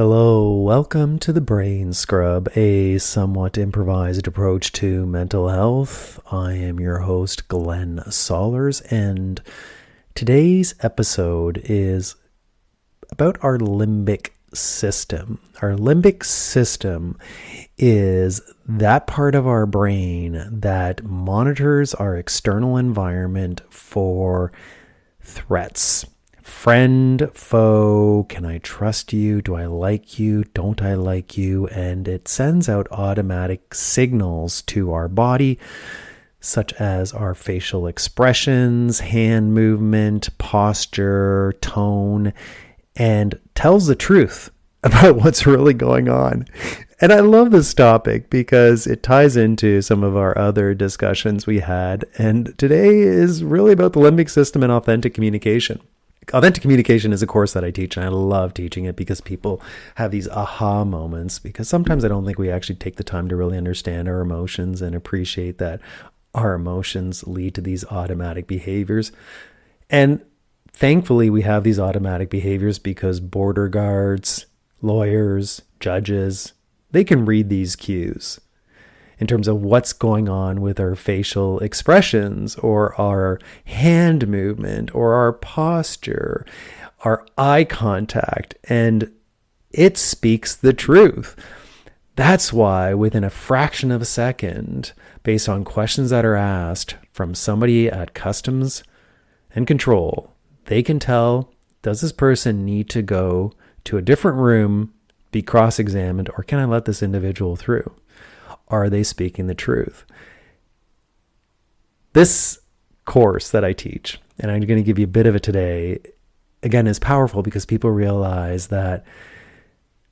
Hello, welcome to the Brain Scrub, a somewhat improvised approach to mental health. I am your host, Glenn Sollers, and today's episode is about our limbic system. Our limbic system is that part of our brain that monitors our external environment for threats. Friend, foe, can I trust you? Do I like you? Don't I like you? And it sends out automatic signals to our body, such as our facial expressions, hand movement, posture, tone, and tells the truth about what's really going on. And I love this topic because it ties into some of our other discussions we had. And today is really about the limbic system and authentic communication. Authentic communication is a course that I teach, and I love teaching it because people have these aha moments, because sometimes I don't think we actually take the time to really understand our emotions and appreciate that our emotions lead to these automatic behaviors. And thankfully, we have these automatic behaviors because border guards, lawyers, judges, they can read these cues in terms of what's going on with our facial expressions or our hand movement or our posture, our eye contact, and it speaks the truth. That's why within a fraction of a second, based on questions that are asked from somebody at Customs and Control, they can tell, does this person need to go to a different room, be cross-examined, or can I let this individual through? Are they speaking the truth? This course that I teach, and I'm going to give you a bit of it today, again, is powerful because people realize that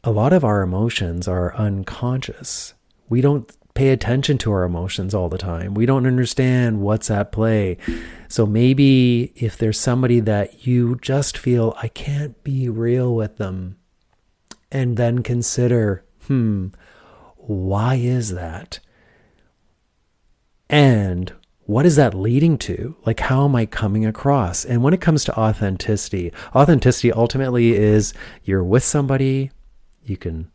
a lot of our emotions are unconscious. We don't pay attention to our emotions all the time. We don't understand what's at play. So maybe if there's somebody that you just feel, I can't be real with them, and then consider, why is that? And what is that leading to? Like, how am I coming across? And when it comes to authenticity ultimately is you're with somebody, you can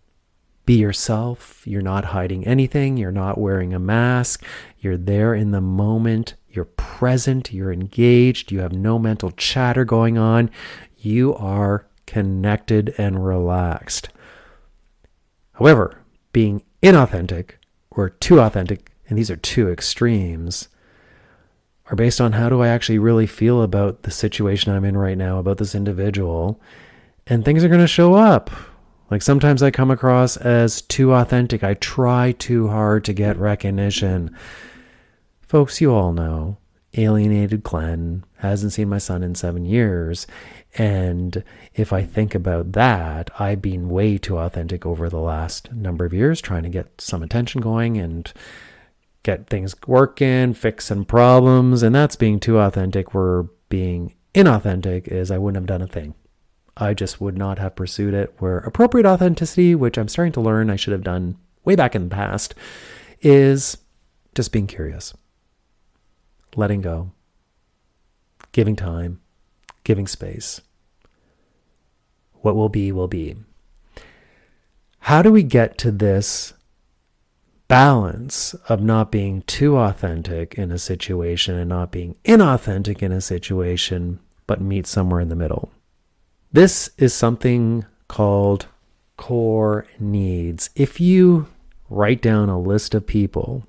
be yourself, you're not hiding anything, you're not wearing a mask, you're there in the moment, you're present, you're engaged, you have no mental chatter going on, you are connected and relaxed. However, being inauthentic or too authentic, and these are two extremes, are based on how do I actually really feel about the situation I'm in right now, about this individual, and things are going to show up. Like sometimes I come across as too authentic. I try too hard to get recognition. Folks, you all know, alienated Glenn hasn't seen my son in 7 years. And if I think about that, I've been way too authentic over the last number of years, trying to get some attention going and get things working, fix some problems. And that's being too authentic. Where being inauthentic is I wouldn't have done a thing. I just would not have pursued it. Where appropriate authenticity, which I'm starting to learn I should have done way back in the past, is just being curious, letting go, giving time, giving space. What will be, will be. How do we get to this balance of not being too authentic in a situation and not being inauthentic in a situation, but meet somewhere in the middle? This is something called core needs. If you write down a list of people,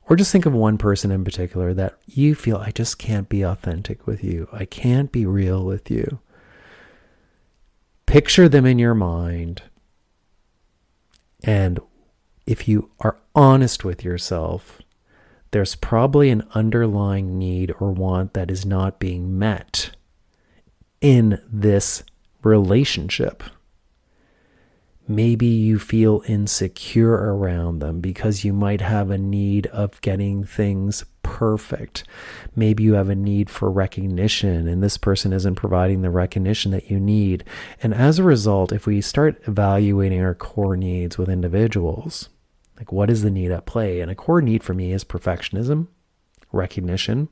or just think of one person in particular that you feel, I just can't be authentic with you. I can't be real with you. Picture them in your mind. And if you are honest with yourself, there's probably an underlying need or want that is not being met in this relationship. Maybe you feel insecure around them because you might have a need of getting things perfect. Maybe you have a need for recognition and this person isn't providing the recognition that you need. And as a result, if we start evaluating our core needs with individuals, like what is the need at play? And a core need for me is perfectionism, recognition.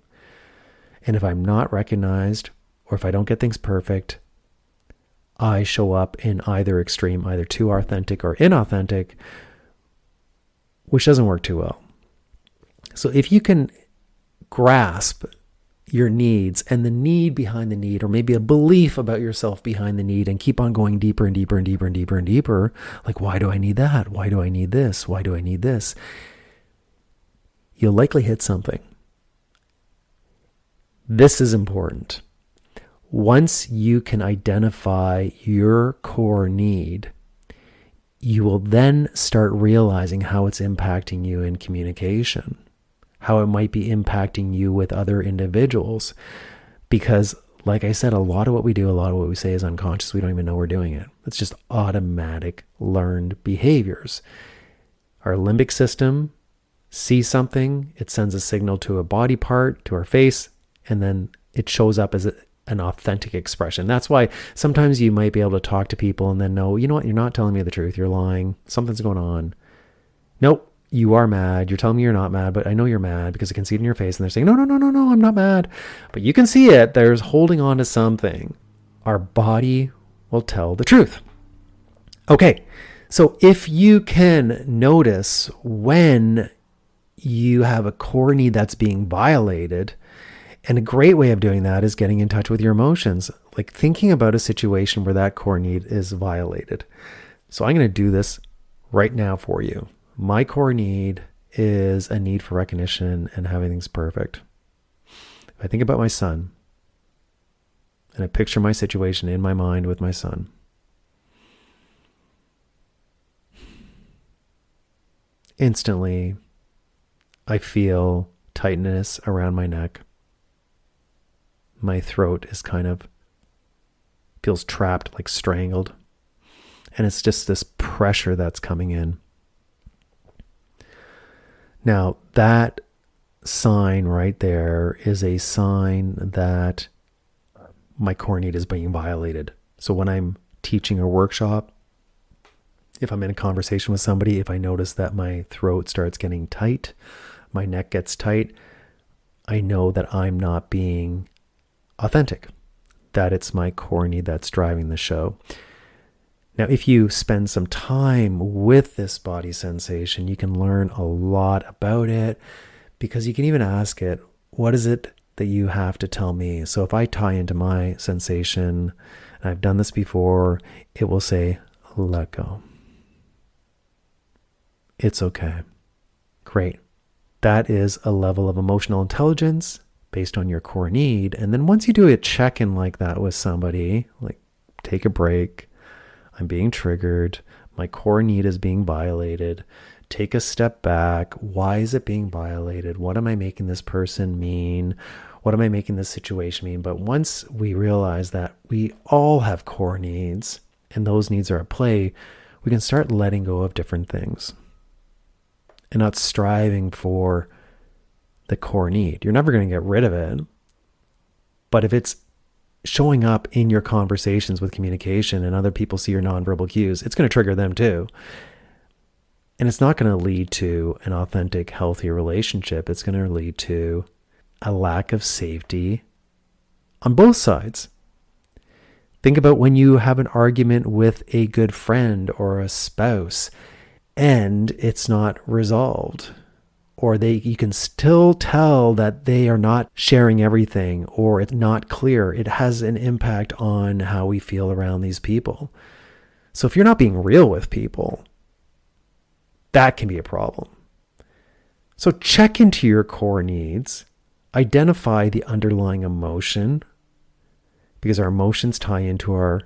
And if I'm not recognized or if I don't get things perfect, I show up in either extreme, either too authentic or inauthentic, which doesn't work too well. So if you can grasp your needs and the need behind the need, or maybe a belief about yourself behind the need, and keep on going deeper and deeper and deeper and deeper and deeper, like, why do I need that? Why do I need this? Why do I need this? You'll likely hit something. This is important. Once you can identify your core need, you will then start realizing how it's impacting you in communication, how it might be impacting you with other individuals. Because, like I said, a lot of what we do, a lot of what we say is unconscious. We don't even know we're doing it. It's just automatic learned behaviors. Our limbic system sees something, it sends a signal to a body part, to our face, and then it shows up as an authentic expression. That's why sometimes you might be able to talk to people and then know, you know what, you're not telling me the truth. You're lying. Something's going on. Nope, you are mad. You're telling me you're not mad, but I know you're mad because I can see it in your face. And they're saying, no, I'm not mad. But you can see it. There's holding on to something. Our body will tell the truth. Okay, so if you can notice when you have a core need that's being violated, and a great way of doing that is getting in touch with your emotions, like thinking about a situation where that core need is violated. So I'm going to do this right now for you. My core need is a need for recognition and having things perfect. If I think about my son, and I picture my situation in my mind with my son, instantly I feel tightness around my neck. My throat is feels trapped, like strangled. And it's just this pressure that's coming in. Now, that sign right there is a sign that my core need is being violated. So when I'm teaching a workshop, if I'm in a conversation with somebody, if I notice that my throat starts getting tight, my neck gets tight, I know that I'm not being authentic, that it's my core need that's driving the show. Now, if you spend some time with this body sensation, you can learn a lot about it, because you can even ask it, what is it that you have to tell me? So if I tie into my sensation, and I've done this before, it will say, let go. It's okay. Great. That is a level of emotional intelligence based on your core need. And then once you do a check-in like that with somebody, like take a break, I'm being triggered, my core need is being violated, take a step back. Why is it being violated? What am I making this person mean? What am I making this situation mean? But once we realize that we all have core needs and those needs are at play, we can start letting go of different things and not striving for the core need. You're never going to get rid of it. But if it's showing up in your conversations with communication and other people see your nonverbal cues, it's going to trigger them too. And it's not going to lead to an authentic, healthy relationship. It's going to lead to a lack of safety on both sides. Think about when you have an argument with a good friend or a spouse and it's not resolved, or you can still tell that they are not sharing everything, or it's not clear. It has an impact on how we feel around these people. So if you're not being real with people, that can be a problem. So check into your core needs, identify the underlying emotion, because our emotions tie into our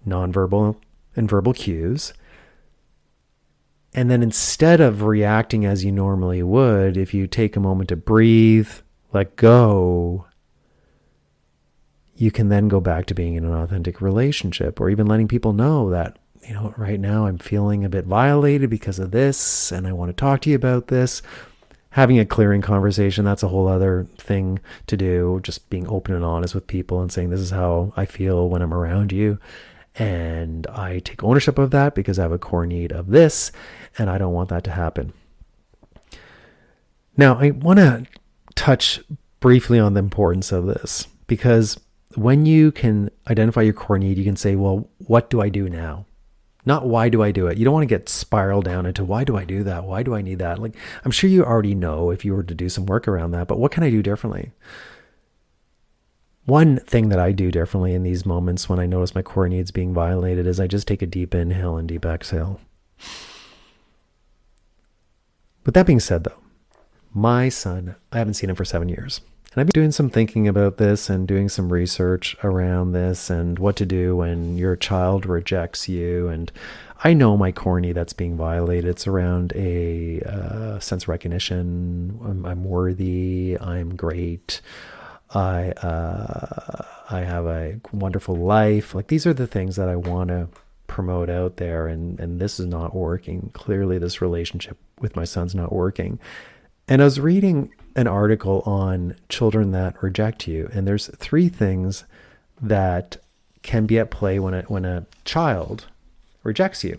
nonverbal and verbal cues. And then instead of reacting as you normally would, if you take a moment to breathe, let go, you can then go back to being in an authentic relationship, or even letting people know that, right now I'm feeling a bit violated because of this, and I want to talk to you about this. Having a clearing conversation, that's a whole other thing to do. Just being open and honest with people and saying, this is how I feel when I'm around you. And I take ownership of that because I have a core need of this, and I don't want that to happen. Now, I want to touch briefly on the importance of this, because when you can identify your core need, you can say, well, what do I do now? Not why do I do it? You don't want to get spiraled down into why do I do that? Why do I need that? Like, I'm sure you already know if you were to do some work around that, but what can I do differently? One thing that I do differently in these moments when I notice my core needs being violated is I just take a deep inhale and deep exhale. With that being said, though, my son, I haven't seen him for 7 years. And I've been doing some thinking about this and doing some research around this and what to do when your child rejects you. And I know my core need that's being violated. It's around a sense of recognition. I'm worthy. I'm great. I have a wonderful life. Like, these are the things that I want to promote out there. And this is not working. Clearly, this relationship with my son's not working. And I was reading an article on children that reject you. And there's 3 things that can be at play when a child rejects you,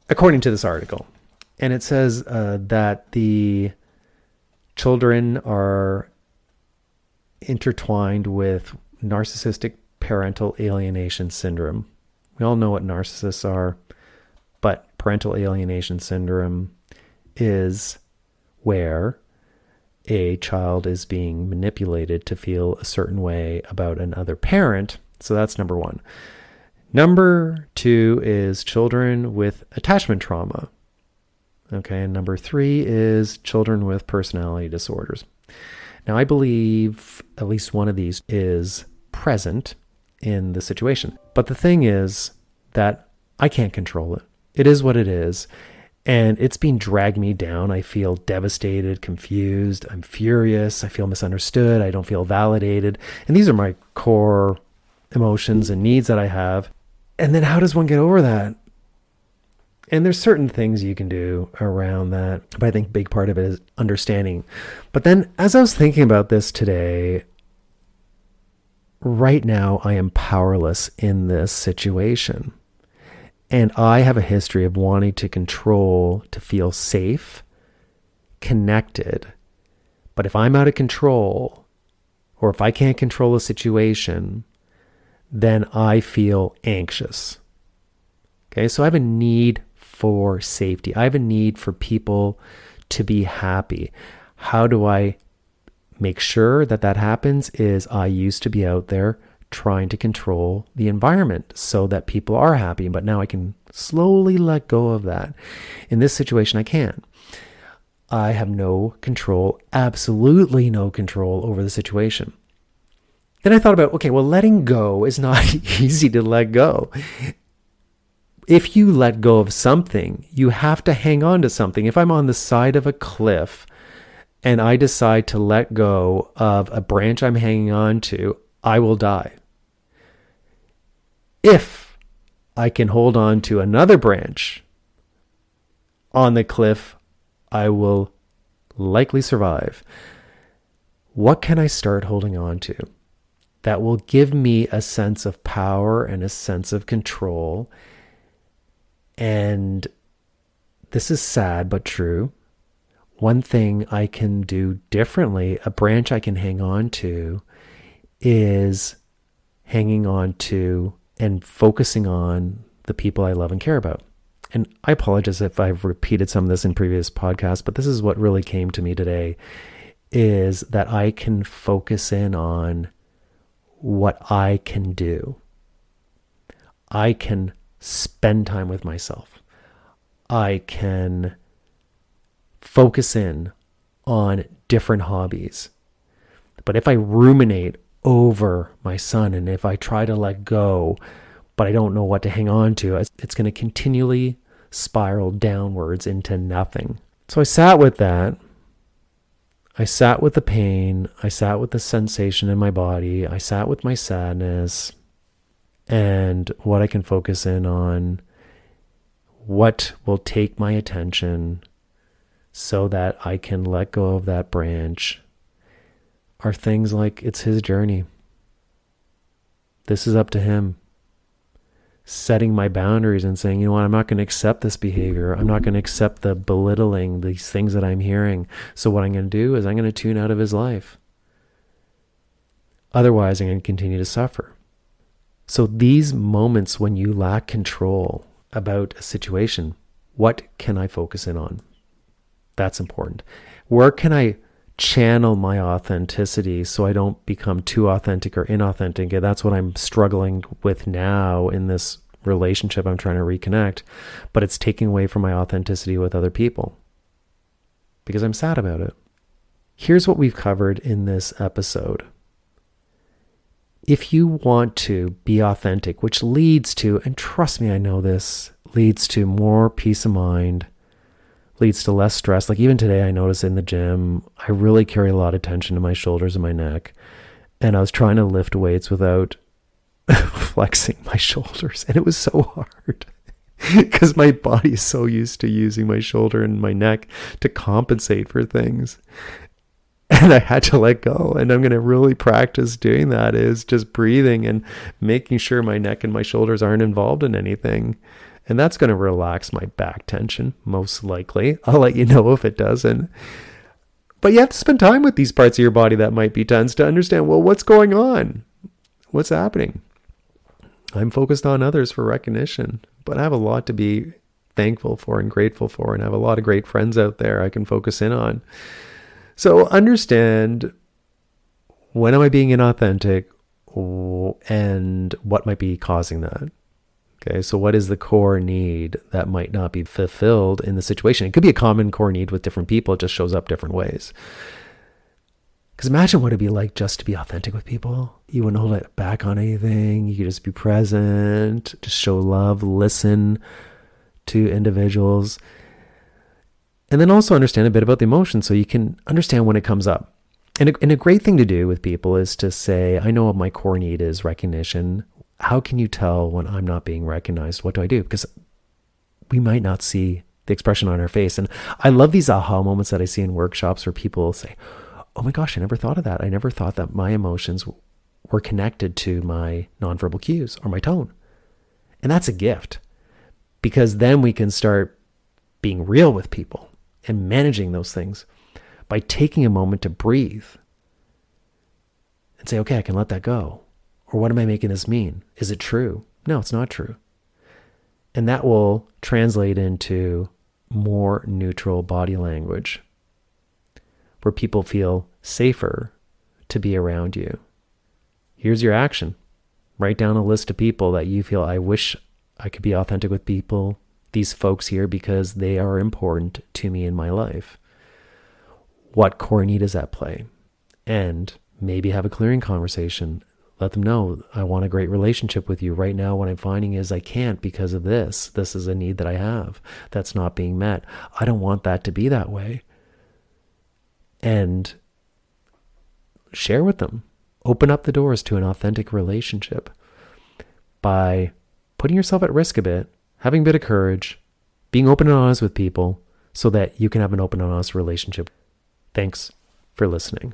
according to this article. And it says that the children are intertwined with narcissistic parental alienation syndrome. We all know what narcissists are, but parental alienation syndrome is where a child is being manipulated to feel a certain way about another parent. So that's number 1. Number 2 is children with attachment trauma. Okay, and number 3 is children with personality disorders. Now, I believe at least one of these is present in the situation. But the thing is that I can't control it. It is what it is. And it's been dragging me down. I feel devastated, confused. I'm furious. I feel misunderstood. I don't feel validated. And these are my core emotions and needs that I have. And then how does one get over that? And there's certain things you can do around that. But I think a big part of it is understanding. But then as I was thinking about this today, right now I am powerless in this situation. And I have a history of wanting to control, to feel safe, connected. But if I'm out of control, or if I can't control a situation, then I feel anxious. Okay, so I have a need for safety. I have a need for people to be happy. How do I make sure that that happens? Is I used to be out there trying to control the environment so that people are happy, but now I can slowly let go of that. In this situation, I can't. I have no control, absolutely no control over the situation. Then I thought about, okay, well, letting go is not easy to let go. If you let go of something, you have to hang on to something. If I'm on the side of a cliff and I decide to let go of a branch I'm hanging on to, I will die. If I can hold on to another branch on the cliff, I will likely survive. What can I start holding on to that will give me a sense of power and a sense of control? And this is sad but true. One thing I can do differently, a branch I can hang on to, is hanging on to and focusing on the people I love and care about. And I apologize if I've repeated some of this in previous podcasts, but this is what really came to me today, is that I can focus in on what I can do. I can spend time with myself. I can focus in on different hobbies. But if I ruminate over my son, and if I try to let go, but I don't know what to hang on to, it's going to continually spiral downwards into nothing. So I sat with that. I sat with the pain. I sat with the sensation in my body. I sat with my sadness and what I can focus in on, what will take my attention so that I can let go of that branch, are things like it's his journey. This is up to him. Setting my boundaries and saying, you know what, I'm not going to accept this behavior. I'm not going to accept the belittling, these things that I'm hearing. So what I'm going to do is I'm going to tune out of his life. Otherwise, I'm going to continue to suffer. So these moments when you lack control about a situation, what can I focus in on? That's important. Where can I channel my authenticity so I don't become too authentic or inauthentic? And that's what I'm struggling with now in this relationship I'm trying to reconnect. But it's taking away from my authenticity with other people because I'm sad about it. Here's what we've covered in this episode. If you want to be authentic, which leads to, and trust me, I know this, leads to more peace of mind, leads to less stress. Like even today, I noticed in the gym, I really carry a lot of tension in my shoulders and my neck. And I was trying to lift weights without flexing my shoulders. And it was so hard because my body is so used to using my shoulder and my neck to compensate for things. And I had to let go. And I'm going to really practice doing that, is just breathing and making sure my neck and my shoulders aren't involved in anything. And that's going to relax my back tension, most likely. I'll let you know if it doesn't. But you have to spend time with these parts of your body that might be tense to understand, well, what's going on? What's happening? I'm focused on others for recognition, but I have a lot to be thankful for and grateful for, and I have a lot of great friends out there I can focus in on. So understand, when am I being inauthentic and what might be causing that? Okay, so what is the core need that might not be fulfilled in the situation? It could be a common core need with different people. It just shows up different ways. Because imagine what it'd be like just to be authentic with people. You wouldn't hold it back on anything. You could just be present, just show love, listen to individuals. And then also understand a bit about the emotion so you can understand when it comes up. And a great thing to do with people is to say, I know what my core need is, recognition. How can you tell when I'm not being recognized? What do I do? Because we might not see the expression on our face. And I love these aha moments that I see in workshops where people say, oh my gosh, I never thought of that. I never thought that my emotions were connected to my nonverbal cues or my tone. And that's a gift, because then we can start being real with people and managing those things by taking a moment to breathe and say, okay, I can let that go. Or what am I making this mean? Is it true? No, it's not true. And that will translate into more neutral body language where people feel safer to be around you. Here's your action. Write down a list of people that you feel, I wish I could be authentic with people, these folks here, because they are important to me in my life. What core need is at play? And maybe have a clearing conversation. Let them know, I want a great relationship with you. Right now, what I'm finding is I can't because of this. This is a need that I have that's not being met. I don't want that to be that way. And share with them. Open up the doors to an authentic relationship by putting yourself at risk a bit, having a bit of courage, being open and honest with people so that you can have an open and honest relationship. Thanks for listening.